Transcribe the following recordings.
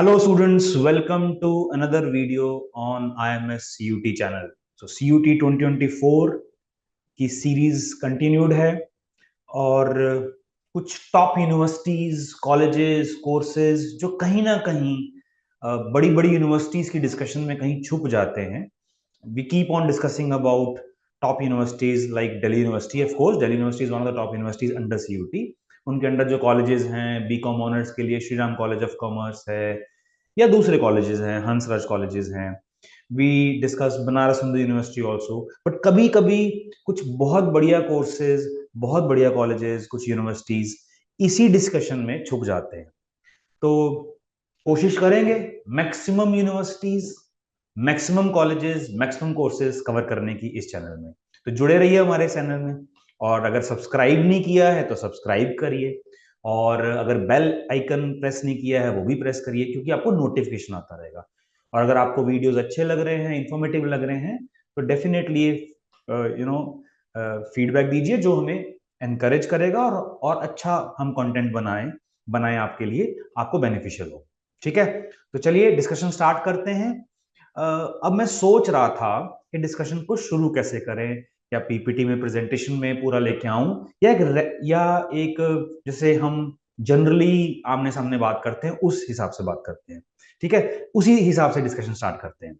Hello students, welcome to another video on IMS CUT channel. So CUT 2024 की series continued है और कुछ top universities, colleges, courses जो कहीं ना कहीं बड़ी बड़ी यूनिवर्सिटीज की डिस्कशन में कहीं छुप जाते हैं. We keep on discussing about top universities like Delhi University. Of course, Delhi University is one of the top universities under CUT. उनके अंडर जो कॉलेजेस हैं, बीकॉम ऑनर्स के लिए Shri Ram College of Commerce है या दूसरे कॉलेजेस हैं, हंसराज कॉलेजेस हैं. We discuss Banaras Hindu University also. But कभी कभी कुछ बहुत बढ़िया कोर्सेज, बहुत बढ़िया कॉलेजेस, कुछ यूनिवर्सिटीज इसी डिस्कशन में छुप जाते हैं. तो कोशिश करेंगे maximum universities, maximum colleges, maximum courses cover करने की इस चैनल में. तो जुड़े रहिए हमारे चैनल में. और अगर सब्सक्राइब नहीं किया है तो सब्सक्राइब करिए, और अगर बेल आइकन प्रेस नहीं किया है वो भी प्रेस करिए, क्योंकि आपको नोटिफिकेशन आता रहेगा. और अगर आपको वीडियोस अच्छे लग रहे हैं, इंफॉर्मेटिव लग रहे हैं, तो डेफिनेटली फीडबैक दीजिए जो हमें एनकरेज करेगा और अच्छा हम कंटेंट बनाएं आपके लिए, आपको बेनिफिशियल हो. ठीक है, तो चलिए डिस्कशन स्टार्ट करते हैं. अब मैं सोच रहा था कि डिस्कशन को शुरू कैसे करें, या पीपीटी में, प्रेजेंटेशन में पूरा लेके आऊं, या एक जैसे हम जनरली आमने सामने बात करते हैं उस हिसाब से बात करते हैं. ठीक है, उसी हिसाब से डिस्कशन स्टार्ट करते हैं.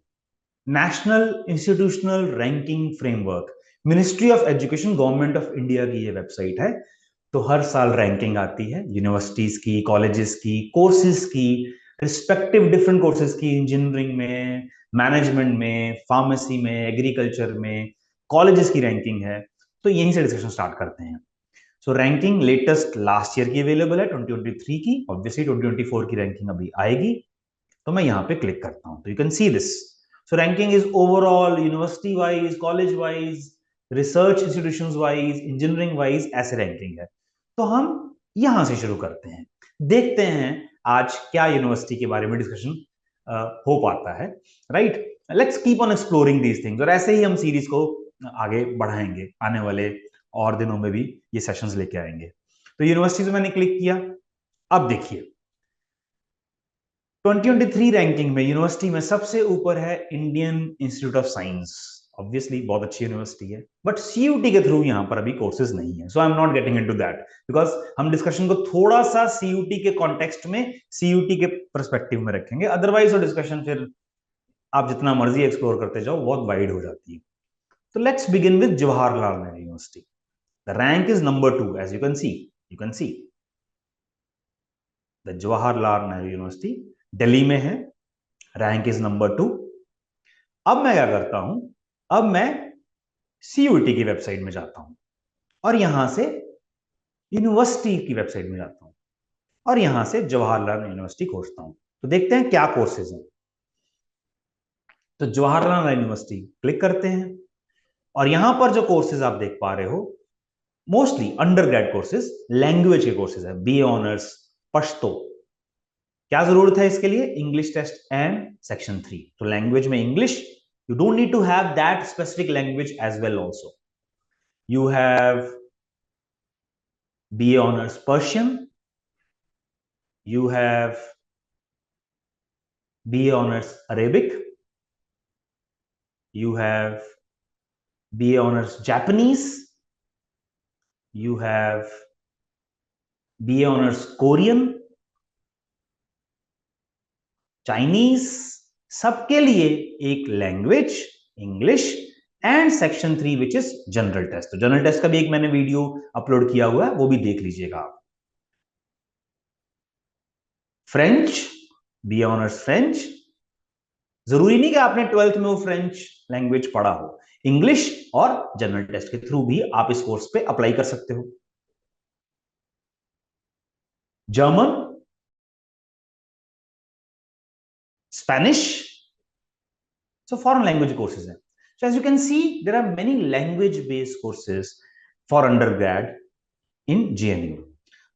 National institutional ranking framework, ministry of education, government of India की ये वेबसाइट है. तो हर साल रैंकिंग आती है यूनिवर्सिटीज की, कॉलेजेस की, कोर्सेज की, रिस्पेक्टिव डिफरेंट कोर्सेज की, इंजीनियरिंग में, मैनेजमेंट में, फार्मेसी में, एग्रीकल्चर में कॉलेजेस की रैंकिंग है. तो यहीं से डिस्कशन स्टार्ट करते हैं. सो रैंकिंग लेटेस्ट लास्ट ईयर की अवेलेबल है, 2023 की. ऑब्वियसली 2024 की रैंकिंग अभी आएगी. तो मैं यहां पे क्लिक करता हूं तो you can see this. So ranking is overall, university wise, college wise, research institutions wise, engineering wise, ऐसे रैंकिंग है. तो हम यहां से शुरू करते हैं, देखते हैं आज क्या यूनिवर्सिटी के बारे में डिस्कशन हो पाता है. Right, let's keep on exploring these things. और ऐसे ही हम सीरीज को आगे बढ़ाएंगे, आने वाले और दिनों में भी ये सेशंस लेके आएंगे. तो यूनिवर्सिटी में मैंने क्लिक किया. अब देखिए 2023 रैंकिंग में यूनिवर्सिटी में सबसे ऊपर है Indian institute of science. Obviously बहुत अच्छी यूनिवर्सिटी है, बट सीयूटी के थ्रू यहां पर अभी कोर्सेज नहीं है. So I am not getting into that, because हम डिस्कशन को थोड़ा सा सीयूटी के कॉन्टेक्स्ट में, सीयूटी के पर्सपेक्टिव में रखेंगे. अदरवाइज वो डिस्कशन फिर आप जितना मर्जी एक्सप्लोर करते जाओ, बहुत वाइड हो जाती है. तो let's begin with Jawaharlal Nehru University. The rank is number 2, as you can see the Jawaharlal Nehru University Delhi में है. Rank is number 2. अब मैं क्या करता हूं, अब मैं सीयूटी की वेबसाइट में जाता हूं और यहां से यूनिवर्सिटी की वेबसाइट में जाता हूं और यहां से जवाहरलाल यूनिवर्सिटी खोजता हूं. तो देखते हैं क्या कोर्सेज हैं. तो जवाहरलाल यूनिवर्सिटी क्लिक करते हैं और यहां पर जो कोर्सेज आप देख पा रहे हो, mostly undergrad courses, language के कोर्सेज है. B honours Pashto. क्या जरूरत है इसके लिए? English test and section 3. तो लैंग्वेज में English, you don't need to have that specific language as well also. You have BA honors Persian, you have BA honors Arabic, you have BA honors Japanese, you have BA honors Korean, Chinese. सबके लिए एक language English and section 3 which is general test. तो general test का भी एक मैंने video upload किया हुआ है, वो भी देख लीजिएगा आप. French, B honours French. जरूरी नहीं कि आपने 12th में वो फ्रेंच लैंग्वेज पढ़ा हो. इंग्लिश और जनरल टेस्ट के थ्रू भी आप इस कोर्स पे अप्लाई कर सकते हो. German, Spanish. So foreign language courses हैं. So as you can see, there are many language-based courses for undergrad in JNU.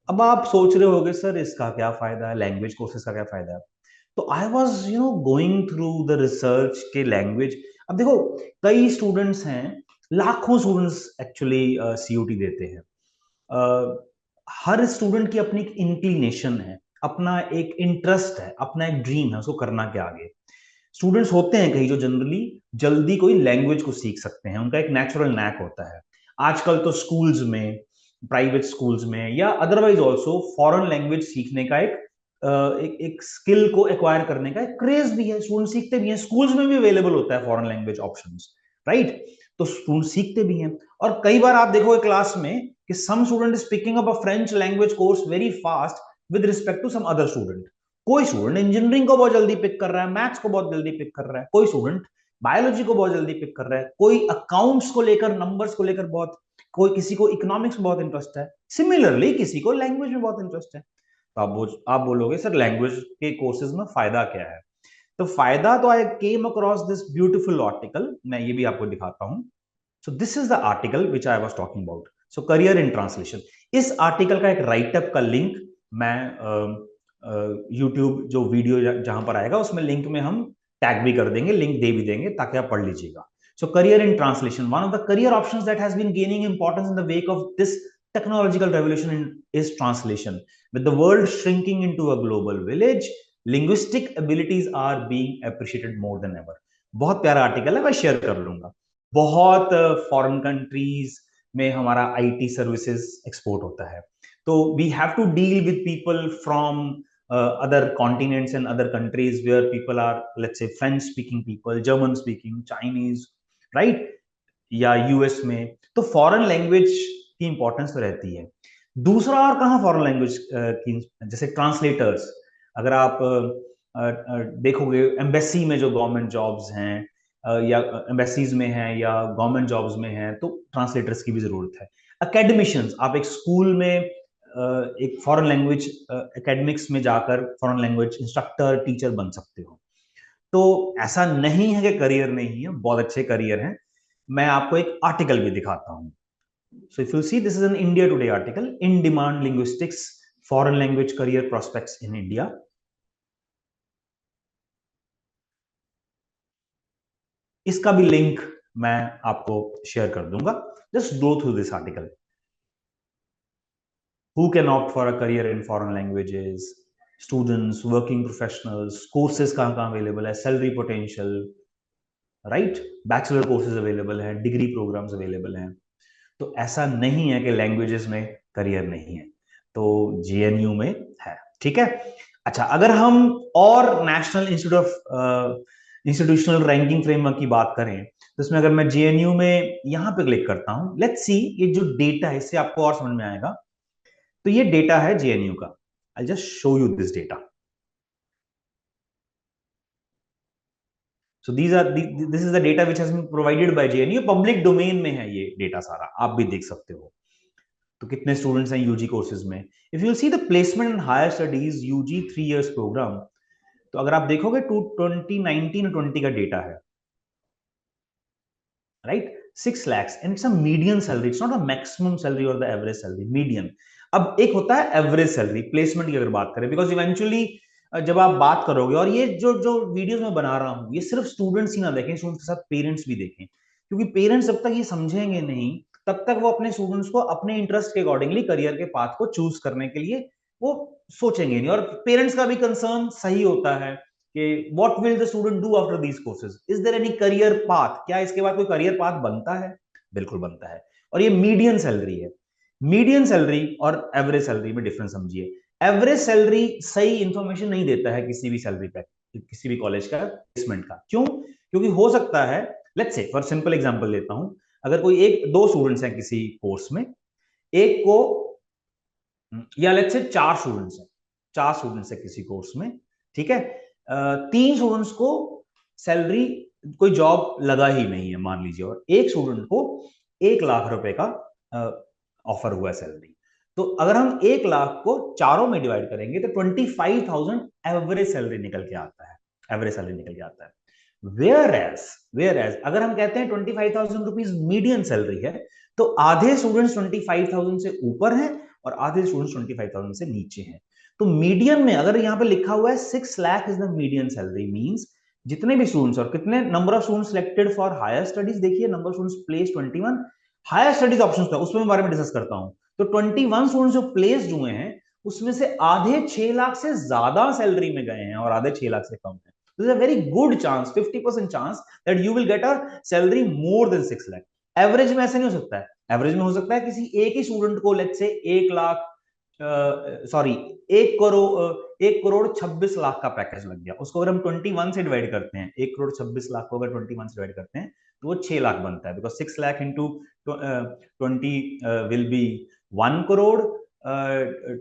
अब आप सोच रहे होगे सर इसका क्या फायदा है, लैंग्वेज कोर्सेज का क्या फायदा है. तो I was going through the research के लैंग्वेज. अब देखो कई स्टूडेंट्स हैं, लाखों स्टूडेंट्स एक्चुअली सीयूटी देते हैं. हर स्टूडेंट की अपनी इंक्लिनेशन है. अपना एक इंटरेस्ट है, अपना एक ड्रीम है, उसको करना क्या आगे। स्टूडेंट्स होते हैं कई जो जनरली जल्दी कोई लैंग्वेज को सीख सकते हैं, उनका एक नेचुरल नैक होता है। आजकल तो स्कूल्स में, प्राइवेट स्कूल्स में या अदरवाइज ऑल्सो फॉरेन लैंग्वेज सीखने का एक स्किल को एक्वायर करने का एक क्रेज भी है, स्टूडेंट सीखते भी हैं, स्कूल्स में भी अवेलेबल होता है फॉरेन लैंग्वेज ऑप्शंस, राइट। तो स्टूडेंट सीखते भी हैं। और कई बार आप देखोगे क्लास में कि some student is picking up a French language course very fast with respect to some other student. कोई स्टूडेंट इंजीनियरिंग को बहुत जल्दी पिक कर रहा है, मैथ्स को बहुत जल्दी पिक कर रहा है, कोई स्टूडेंट बायोलॉजी को बहुत जल्दी पिक कर रहा है, कोई अकाउंट्स को लेकर, नंबर्स को लेकर बहुत, कोई किसी को इकोनॉमिक्स में बहुत इंटरेस्ट है, सिमिलरली किसी को लैंग्वेज में बहुत इंटरेस्ट है। तो आप बोलोगे सर लैंग्वेज के कोर्सेज में फायदा क्या है। तो फायदा तो I came across this beautiful article, मैं ये भी आपको दिखाता हूं। So this is the article which I was talking about, so career in translation. इस आर्टिकल का एक राइटअप का लिंक मैं यूट्यूब जो वीडियो जहां पर आएगा उसमें लिंक में हम टैग भी कर देंगे, लिंक दे भी देंगे ताकि आप पढ़ लीजिएगा। So career in translation, one of the career options that has been gaining importance in the wake of this technological revolution is translation. With the world shrinking into a global village, linguistic abilities are being appreciated more than ever. बहुत प्यारा article है, मैं share कर लूंगा। बहुत foreign countries में हमारा IT services export होता है, तो we have to deal with people from other continents and other countries where people are, let's say, French speaking people, German speaking, Chinese, right, या यूएस में। तो फॉरेन लैंग्वेज की importance तो रहती है। दूसरा और कहाँ फॉरेन लैंग्वेज की, जैसे ट्रांसलेटर्स, अगर आप देखोगे एम्बेसी में जो गवर्नमेंट जॉब्स हैं या एम्बेसीज में हैं या गवर्नमेंट जॉब्स में हैं, तो ट्रांसलेटर्स की भी जरूरत है। एकेडमिशियंस, आप एक स्कूल में एक फॉरेन लैंग्वेज एकेडमिक्स में जाकर फॉरेन लैंग्वेज इंस्ट्रक्टर, टीचर बन सकते हो। तो ऐसा नहीं है कि करियर नहीं है, बहुत अच्छे करियर हैं। मैं आपको एक आर्टिकल भी दिखाता हूं। So if you see, this is an India Today article, in demand linguistics foreign language career prospects in India. इसका भी लिंक मैं आपको शेयर कर दूंगा, just go through this article. Who can opt for a career in foreign languages, students, working professionals, courses कहाँ कहाँ available है, salary potential, right, bachelor courses available है, डिग्री प्रोग्राम्स अवेलेबल हैं। तो ऐसा नहीं है कि लैंग्वेजेस में करियर नहीं है, तो जेएनयू में है, ठीक है। अच्छा, अगर हम और national institute of institutional ranking framework की बात करें, तो इसमें अगर मैं जेएनयू में यहां पे क्लिक करता हूं, लेट्स सी, ये जो डेटा है इससे आपको और समझ में आएगा। तो ये डेटा है जेएनयू का, I just show you this data. So this is the data which has been provided by JNU, public domain में है ये डेटा सारा, आप भी देख सकते हो। तो कितने स्टूडेंट्स हैं यूजी कोर्सेज में। If you see the placement in higher studies UG 3 years program, तो अगर आप देखोगे 2019 20 का डेटा है, right, 6 lakhs, and it's a median salary, it's not a maximum salary or the average salary, median। अब एक होता है एवरेज सैलरी प्लेसमेंट की अगर बात करें, बिकॉज इवेंचुअली जब आप बात करोगे, और ये जो जो वीडियोस मैं बना रहा हूं, ये सिर्फ स्टूडेंट्स ही ना देखें, स्टूडेंट्स के साथ पेरेंट्स भी देखें, क्योंकि पेरेंट्स जब तक ये समझेंगे नहीं, तब तक वो अपने स्टूडेंट्स को अपने इंटरेस्ट के अकॉर्डिंगली करियर के पाथ को चूज करने के लिए वो सोचेंगे नहीं। और पेरेंट्स का भी कंसर्न सही होता है कि what will the student do after these courses, is there any career path, क्या इसके बाद कोई करियर पाथ बनता है, बिल्कुल बनता है। और ये मीडियन सैलरी है, मीडियन सैलरी और एवरेज सैलरी में डिफरेंस समझिए। एवरेज सैलरी सही इंफॉर्मेशन नहीं देता है किसी भी सैलरी पे, किसी भी कॉलेज का प्लेसमेंट का। क्यों? क्योंकि हो सकता है, let's say for simple example लेता हूं, अगर कोई एक दो स्टूडेंट्स हैं किसी कोर्स में, एक को, या लेट्स से चार स्टूडेंट्स है किसी कोर्स में, ठीक है, 3 स्टूडेंट्स को सैलरी कोई जॉब लगा ही नहीं है मान लीजिए, और एक स्टूडेंट को 1 लाख रुपए का ऑफर हुआ है सैलरी। तो अगर हम 1 लाख को चारों में डिवाइड करेंगे तो 25,000 एवरेज सैलरी निकल के आता है, एवरेज सैलरी निकल के आता है। वेयर एज अगर हम कहते हैं 25,000 रुपीज मीडियन सैलरी है, तो आधे स्टूडेंट्स 25,000 से ऊपर हैं और आधे स्टूडेंट्स 25,000 से नीचे हैं। तो मीडियन में अगर यहाँ पे लिखा हुआ है 6 lakh is the median salary, means जितने भी स्टूडेंट्स और कितने number of students selected for higher studies, देखिए number of students place 21, higher studies option था उसमें बारे में डिस्कस करता हूं। तो 21 स्टूडेंट्स जो प्लेस्ड हुए हैं उसमें से आधे 6 लाख से ज्यादा सैलरी में गए हैं और आधे 6 लाख से कम है। There's a very good chance, 50% chance that you will get a salary more than 6 lakh. Average में ऐसे नहीं हो सकता है। एवरेज में हो सकता है किसी एक ही स्टूडेंट को let's say 1 lakh sorry 1 crore 26 lakh का पैकेज लग गया। उसको अगर हम 21 से डिवाइड करते हैं, 1 करोड़ 26 लाख को अगर 21 से डिवाइड करते हैं तो वो 6 लाख बनता है, because 6 lakh into 20 will be 1 crore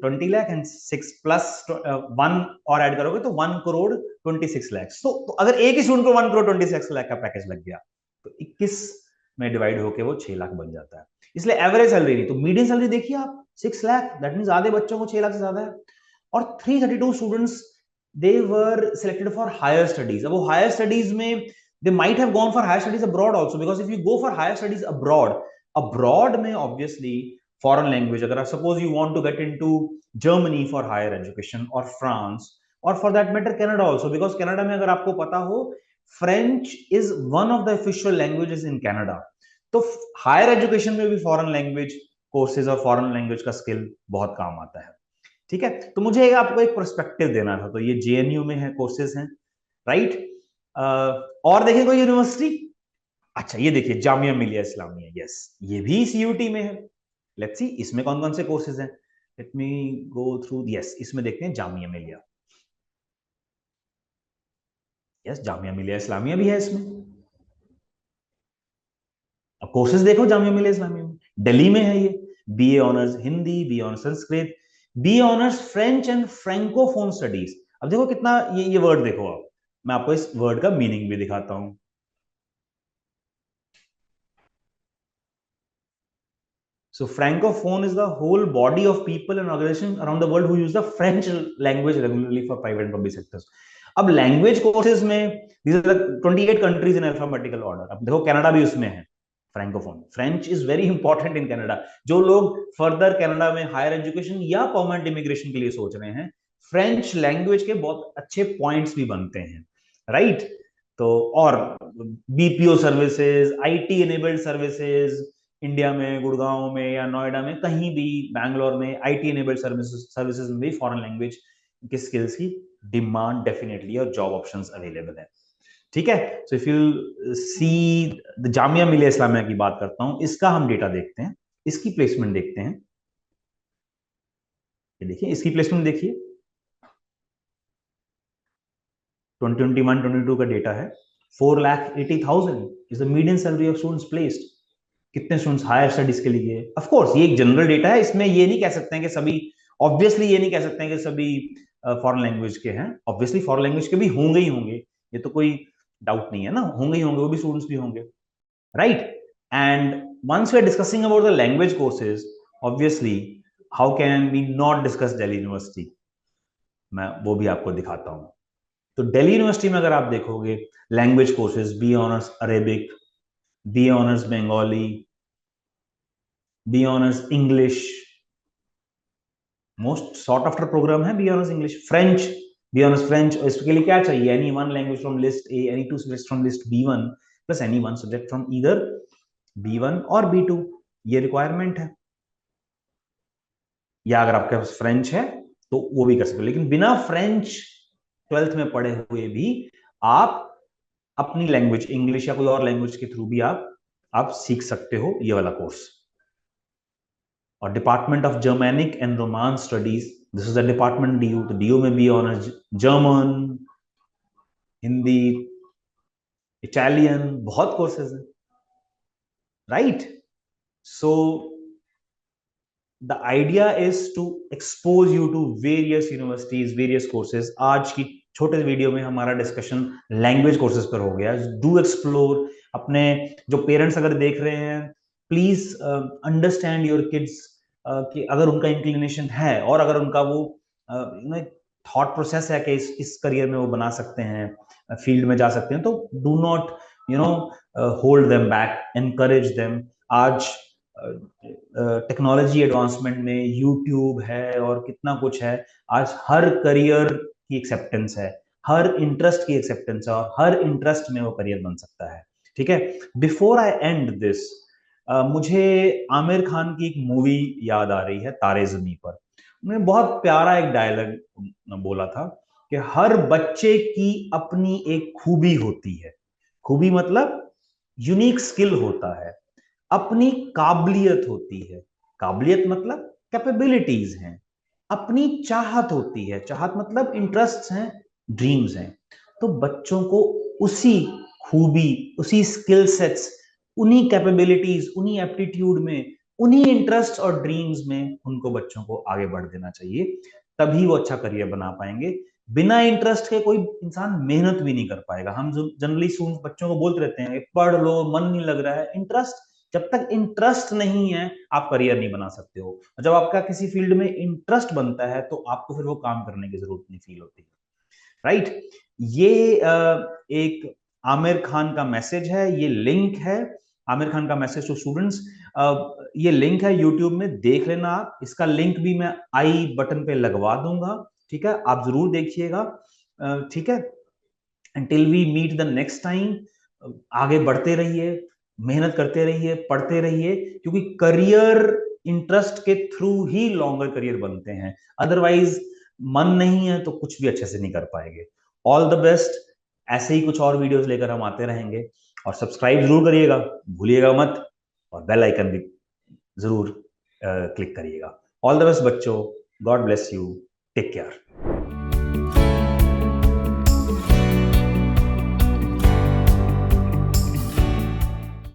20 lakh and 6 plus 1 और ऐड करोगे तो 1 करोड़ 26 लाख। तो अगर एक ही स्टूडेंट को 1 करोड़ 26 लाख का पैकेज लग गया तो 21 में डिवाइड होके वो 6 लाख बन जाता है। इसलिए एवरेज सैलरी नहीं, तो मीडियन सैलरी देखिए आप 6 लाख, दैट मींस आधे बच्चों को 6 लाख से ज्यादा है। और 332 students they were selected for higher studies. अब वो हायर स्टडीज में they might have gone for higher studies abroad also, because if you go for higher studies abroad में ऑब्वियसली फॉरेन लैंग्वेज, अगर suppose you want to get into Germany for higher education और France और for that matter Canada also, because Canada में अगर आपको पता हो French is one of the official languages in Canada. तो हायर एजुकेशन में भी फॉरेन लैंग्वेज कोर्सेज और फॉरेन लैंग्वेज का स्किल बहुत काम आता है। ठीक है, तो मुझे आपको एक पर्सपेक्टिव देना था। तो ये जेएनयू में है, कोर्सेज हैं, राइट। और देखिए कोई यूनिवर्सिटी, अच्छा ये देखिए जामिया मिलिया इस्लामिया, यस ये भी सीयूटी में है। लेट्स सी इसमें कौन कौन से कोर्सेज हैं। Let me go through, yes इसमें देखते हैं जामिया मिलिया, यस जामिया मिलिया इस्लामिया भी है इसमें। अब कोर्सेज देखो जामिया मिलिया इस्लामिया में, दिल्ली में है ये। BA honours Hindi, BA honours Sanskrit, BA honours French and francophone studies. अब देखो कितना ये वर्ड देखो आप, मैं आपको इस वर्ड का मीनिंग भी दिखाता हूं। So francophone is the whole body of people and organizations around the world who use the French language regularly for private and public sectors. अब लैंग्वेज कोर्सेज में these are the 28 countries in alphabetical order. अब देखो Canada भी उसमें है francophone. French is very important in Canada. जो लोग further Canada में हायर एजुकेशन या परमानेंट इमिग्रेशन के लिए सोच रहे हैं, फ्रेंच लैंग्वेज के बहुत अच्छे पॉइंट्स भी बनते हैं, राइट right? तो और BPO services, IT enabled services, India में गुड़गांव में या नोएडा में कहीं भी, बैंगलोर में आईटी एनेबल्ड सर्विसेज में भी फॉरेन लैंग्वेज के स्किल्स की डिमांड डेफिनेटली और जॉब ऑप्शंस अवेलेबल है। ठीक है, सो if you see the Jamia Millia Islamia की बात करता हूं, इसका हम डेटा देखते हैं, इसकी प्लेसमेंट देखते हैं। ये देखिए इसकी प्लेसमेंट देखिए 2021-22 का डेटा है। 4,80,000 is the median salary of students placed. कितने स्टूडेंट्स हायर स्टडीज के लिए? ऑफ कोर्स ये एक जनरल डेटा है, इसमें ये नहीं कह सकते हैं कि सभी, ऑब्वियसली ये नहीं कह सकते हैं कि सभी फॉरेन लैंग्वेज के हैं। ऑब्वियसली फॉरेन लैंग्वेज के भी होंगे ही होंगे, ये तो कोई डाउट नहीं है ना, होंगे ही होंगे, वो भी स्टूडेंट्स भी होंगे, right. And once we are discussing about the language courses, obviously how can we not discuss Delhi University, मैं वो भी आपको दिखाता हूं। तो दिल्ली यूनिवर्सिटी में अगर आप देखोगे language courses, B honours Arabic, B honours Bengali, B honours English, most sought after programme है B honours English. French, B honours French, इसके लिए क्या चाहिए? Any one language from list A, any two subjects from list B one plus any one subject from either B one और B two, ये requirement है। या अगर आपके पास फ्रेंच है तो वो भी कर सकते हो, लेकिन बिना फ्रेंच 12th में पढ़े हुए भी आप अपनी लैंग्वेज इंग्लिश या कोई और लैंग्वेज के थ्रू भी आप सीख सकते हो ये वाला कोर्स। और department of Germanic and Romance studies, this is the department DU. तो डीयू में भी ऑनर्स जर्मन, हिंदी, इटालियन, बहुत कोर्सेज हैं, right. So the idea is to expose you to various universities, various courses. आज की छोटे वीडियो में हमारा डिस्कशन लैंग्वेज कोर्सेज पर हो गया। Do explore. अपने जो पेरेंट्स अगर देख रहे हैं, प्लीज अंडरस्टैंड योर किड्स, कि अगर उनका इंक्लिनेशन है और अगर उनका वो थॉट प्रोसेस है कि इस करियर में वो बना सकते हैं, फील्ड में जा सकते हैं, तो do not hold them back, encourage them. आज टेक्नोलॉजी एडवांसमेंट में यूट्यूब है और कितना कुछ है, आज हर करियर की एक्सेप्टेंस है, हर इंटरेस्ट की एक्सेप्टेंस है और हर इंटरेस्ट में वो करियर बन सकता है। ठीक है, बिफोर आई एंड दिस, मुझे आमिर खान की एक मूवी याद आ रही है, तारे ज़मीं पर। उन्होंने बहुत प्यारा एक डायलॉग बोला था कि हर बच्चे की अपनी एक खूबी होती है। खूबी मतलब यूनिक स्किल होता है, अपनी काबिलियत होती है, काबिलियत मतलब कैपेबिलिटीज हैं, अपनी चाहत होती है, चाहत मतलब इंटरेस्ट हैं, ड्रीम्स हैं। तो बच्चों को उसी खूबी, उसी स्किल सेट्स, उन्हीं कैपेबिलिटीज, उन्हीं एप्टीट्यूड में, उन्हीं इंटरेस्ट और ड्रीम्स में उनको बच्चों को आगे बढ़ देना चाहिए, तभी वो अच्छा करियर बना पाएंगे। बिना इंटरेस्ट के कोई इंसान मेहनत भी नहीं कर पाएगा। हम जनरली बच्चों को बोलते रहते हैं पढ़ लो, मन नहीं लग रहा है। इंटरेस्ट, जब तक इंटरेस्ट नहीं है आप करियर नहीं बना सकते हो। जब आपका किसी फील्ड में इंटरेस्ट बनता है तो आपको फिर वो काम करने की जरूरत नहीं फील होती, राइट। ये एक आमिर खान का मैसेज है, ये लिंक है आमिर खान का मैसेज टू स्टूडेंट्स। ये लिंक है यूट्यूब में, देख लेना आप। इसका लिंक भी मैं आई बटन पे लगवा दूंगा, ठीक है, आप जरूर देखिएगा, ठीक है। until we meet the next time, आगे बढ़ते रहिए, मेहनत करते रहिए, पढ़ते रहिए, क्योंकि करियर इंटरेस्ट के थ्रू ही लॉन्गर करियर बनते हैं। अदरवाइज मन नहीं है तो कुछ भी अच्छे से नहीं कर पाएंगे। All the best. ऐसे ही कुछ और वीडियोस लेकर हम आते रहेंगे, और सब्सक्राइब जरूर करिएगा, भूलिएगा मत, और बेल आइकन भी जरूर क्लिक करिएगा। ऑल द बेस्ट बच्चों, God bless you, take care.